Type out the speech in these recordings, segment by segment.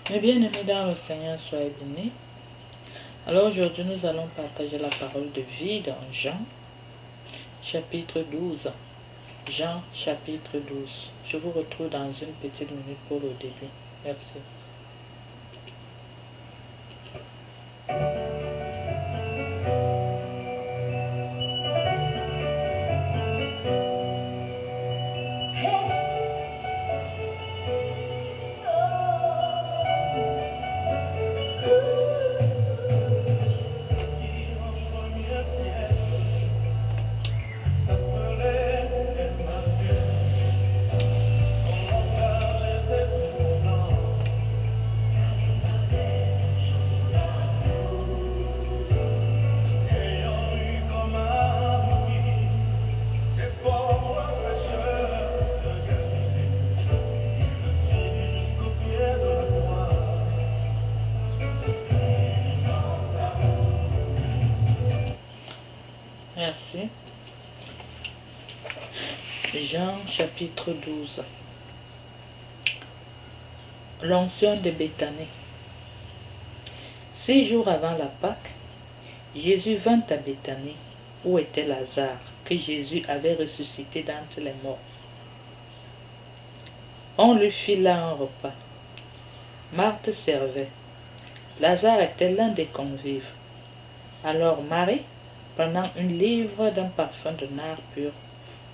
Mes bien-aimés dans le Seigneur, soyez bénis. Alors aujourd'hui, nous allons partager la parole de vie dans Jean, chapitre 12. Jean, chapitre 12. Je vous retrouve dans une petite minute pour le début. Merci. Merci. Jean chapitre 12. L'onction de Béthanie. 6 jours avant la Pâque, Jésus vint à Béthanie, où était Lazare, que Jésus avait ressuscité d'entre les morts. On lui fit là un repas. Marthe servait. Lazare était l'un des convives. Alors Marie, prenant une livre d'un parfum de nard pur,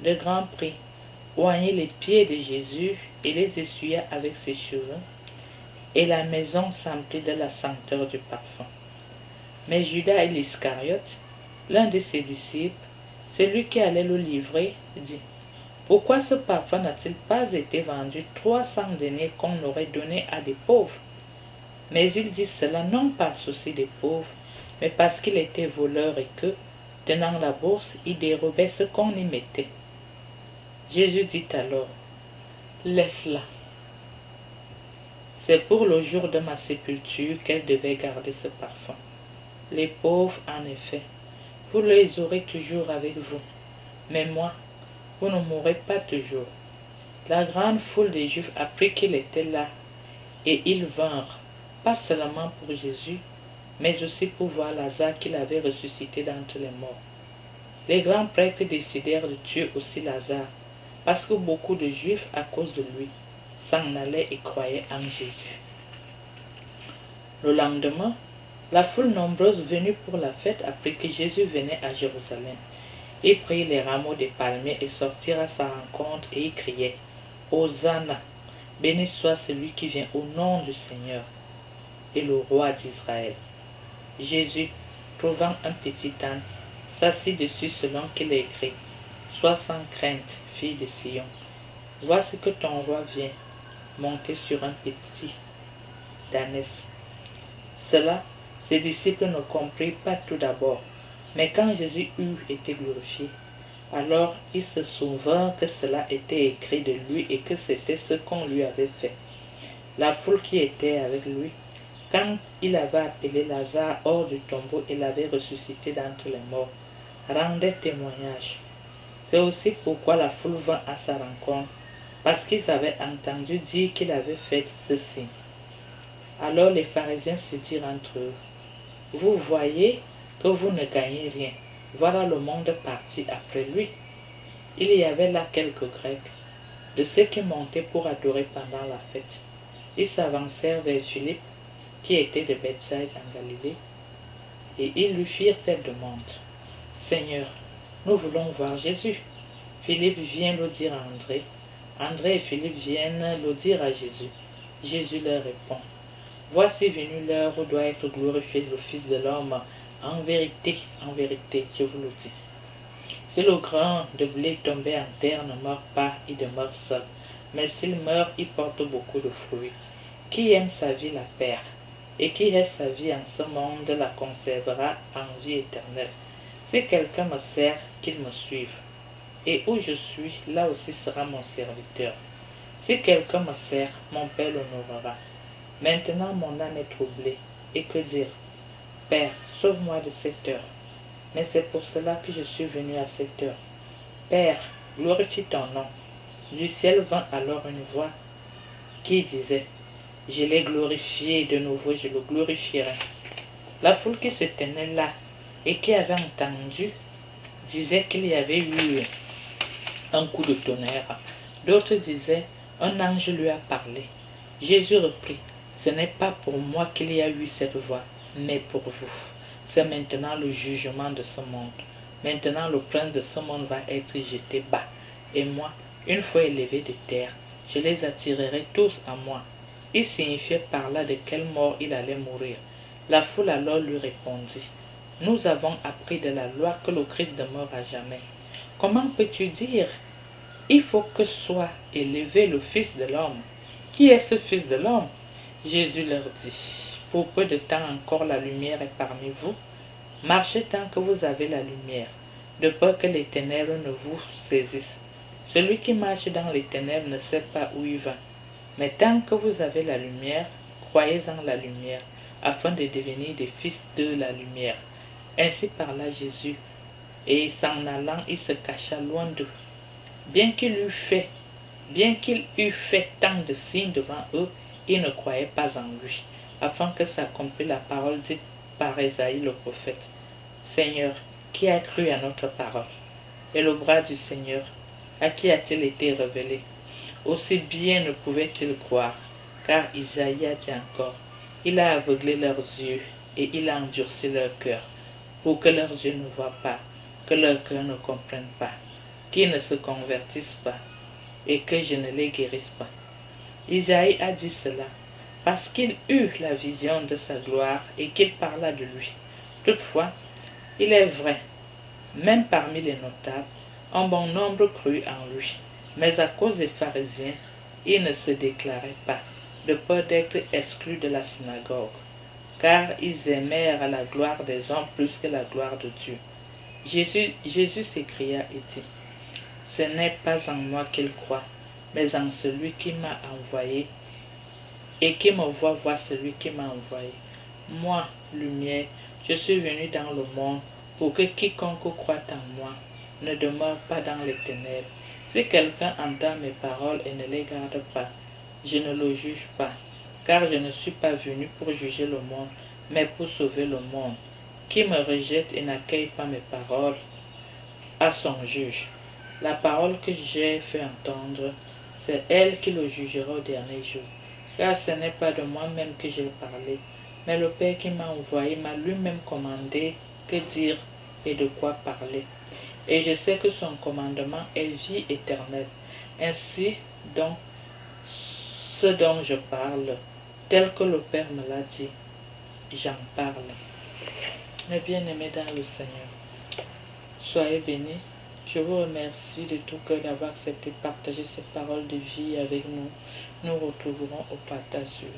de grand prix, oignit les pieds de Jésus et les essuya avec ses cheveux, et la maison s'emplit de la senteur du parfum. Mais Judas l'Iscariote, l'un de ses disciples, celui qui allait le livrer, dit: Pourquoi ce parfum n'a-t-il pas été vendu 300 deniers qu'on aurait donné à des pauvres? Mais il dit cela non par souci des pauvres, mais parce qu'il était voleur et que, tenant la bourse, il dérobait ce qu'on y mettait. Jésus dit alors: Laisse-la. C'est pour le jour de ma sépulture qu'elle devait garder ce parfum. Les pauvres, en effet, vous les aurez toujours avec vous, mais moi, vous ne mourrez pas toujours. La grande foule des Juifs apprit qu'il était là, et ils vinrent, pas seulement pour Jésus, mais aussi pour voir Lazare qu'il avait ressuscité d'entre les morts. Les grands prêtres décidèrent de tuer aussi Lazare, parce que beaucoup de Juifs, à cause de lui, s'en allaient et croyaient en Jésus. Le lendemain, la foule nombreuse venue pour la fête apprit que Jésus venait à Jérusalem. Ils prirent les rameaux des palmiers et sortirent à sa rencontre et ils criaient: Hosanna! Béni soit celui qui vient au nom du Seigneur et le roi d'Israël. Jésus, trouvant un petit âne, s'assit dessus selon qu'il est écrit: Sois sans crainte, fille de Sion. Voici que ton roi vient, monté sur un petit ânesse. Cela, ses disciples ne comprirent pas tout d'abord, mais quand Jésus eut été glorifié, alors ils se souvinrent que cela était écrit de lui et que c'était ce qu'on lui avait fait. La foule qui était avec lui, quand il avait appelé Lazare hors du tombeau et l'avait ressuscité d'entre les morts, rendait témoignage. C'est aussi pourquoi la foule vint à sa rencontre, parce qu'ils avaient entendu dire qu'il avait fait ceci. Alors les pharisiens se dirent entre eux: Vous voyez que vous ne gagnez rien. Voilà le monde parti après lui. Il y avait là quelques Grecs, de ceux qui montaient pour adorer pendant la fête. Ils s'avancèrent vers Philippe, qui était de Bethsaïde en Galilée, et ils lui firent cette demande: Seigneur, nous voulons voir Jésus. Philippe vient le dire à André. André et Philippe viennent le dire à Jésus. Jésus leur répond: Voici venu l'heure où doit être glorifié le Fils de l'homme. En vérité, je vous le dis. Si le grain de blé tombé en terre ne meurt pas, il demeure seul. Mais s'il meurt, il porte beaucoup de fruits. Qui aime sa vie la perd, et qui reste sa vie en ce monde la conservera en vie éternelle. Si quelqu'un me sert, qu'il me suive. Et où je suis, là aussi sera mon serviteur. Si quelqu'un me sert, mon Père l'honorera. Maintenant mon âme est troublée. Et que dire? Père, sauve-moi de cette heure. Mais c'est pour cela que je suis venu à cette heure. Père, glorifie ton nom. Du ciel vint alors une voix qui disait: Je l'ai glorifié et de nouveau je le glorifierai. La foule qui se tenait là et qui avait entendu disait qu'il y avait eu un coup de tonnerre. D'autres disaient, un ange lui a parlé. Jésus reprit, ce n'est pas pour moi qu'il y a eu cette voix, mais pour vous. C'est maintenant le jugement de ce monde. Maintenant le prince de ce monde va être jeté bas. Et moi, une fois élevé de terre, je les attirerai tous à moi. Il signifiait par là de quelle mort il allait mourir. La foule alors lui répondit, nous avons appris de la loi que le Christ demeure à jamais. Comment peux-tu dire, il faut que soit élevé le Fils de l'homme? Qui est ce Fils de l'homme? Jésus leur dit, pour peu de temps encore la lumière est parmi vous. Marchez tant que vous avez la lumière, de peur que les ténèbres ne vous saisissent. Celui qui marche dans les ténèbres ne sait pas où il va. Mais tant que vous avez la lumière, croyez en la lumière, afin de devenir des fils de la lumière. Ainsi parla Jésus, et s'en allant, il se cacha loin d'eux. Bien qu'il eût fait tant de signes devant eux, ils ne croyaient pas en lui, afin que s'accomplisse la parole dite par Ésaïe le prophète. Seigneur, qui a cru à notre parole? Et le bras du Seigneur, à qui a-t-il été révélé? Aussi bien ne pouvait-il croire, car Isaïe a dit encore, il a aveuglé leurs yeux et il a endurci leur cœur, pour que leurs yeux ne voient pas, que leur cœur ne comprenne pas, qu'ils ne se convertissent pas, et que je ne les guérisse pas. Isaïe a dit cela, parce qu'il eut la vision de sa gloire et qu'il parla de lui. Toutefois, il est vrai, même parmi les notables, un bon nombre crut en lui. Mais à cause des pharisiens, il ne se déclarait pas, de peur d'être exclus de la synagogue, car ils aimèrent la gloire des hommes plus que la gloire de Dieu. Jésus s'écria et dit, ce n'est pas en moi qu'il croit, mais en celui qui m'a envoyé, et qui me voit voir celui qui m'a envoyé. Moi, lumière, je suis venu dans le monde pour que quiconque croit en moi ne demeure pas dans les ténèbres. Si quelqu'un entend mes paroles et ne les garde pas, je ne le juge pas, car je ne suis pas venu pour juger le monde, mais pour sauver le monde. Qui me rejette et n'accueille pas mes paroles à son juge. La parole que j'ai fait entendre, c'est elle qui le jugera au dernier jour. Car ce n'est pas de moi-même que j'ai parlé, mais le Père qui m'a envoyé m'a lui-même commandé que dire et de quoi parler. Et je sais que son commandement est vie éternelle. Ainsi donc, ce dont je parle, tel que le Père me l'a dit, j'en parle. Mes bien-aimés dans le Seigneur, soyez bénis. Je vous remercie de tout cœur d'avoir accepté de partager ces paroles de vie avec nous. Nous retrouverons au partage suivant.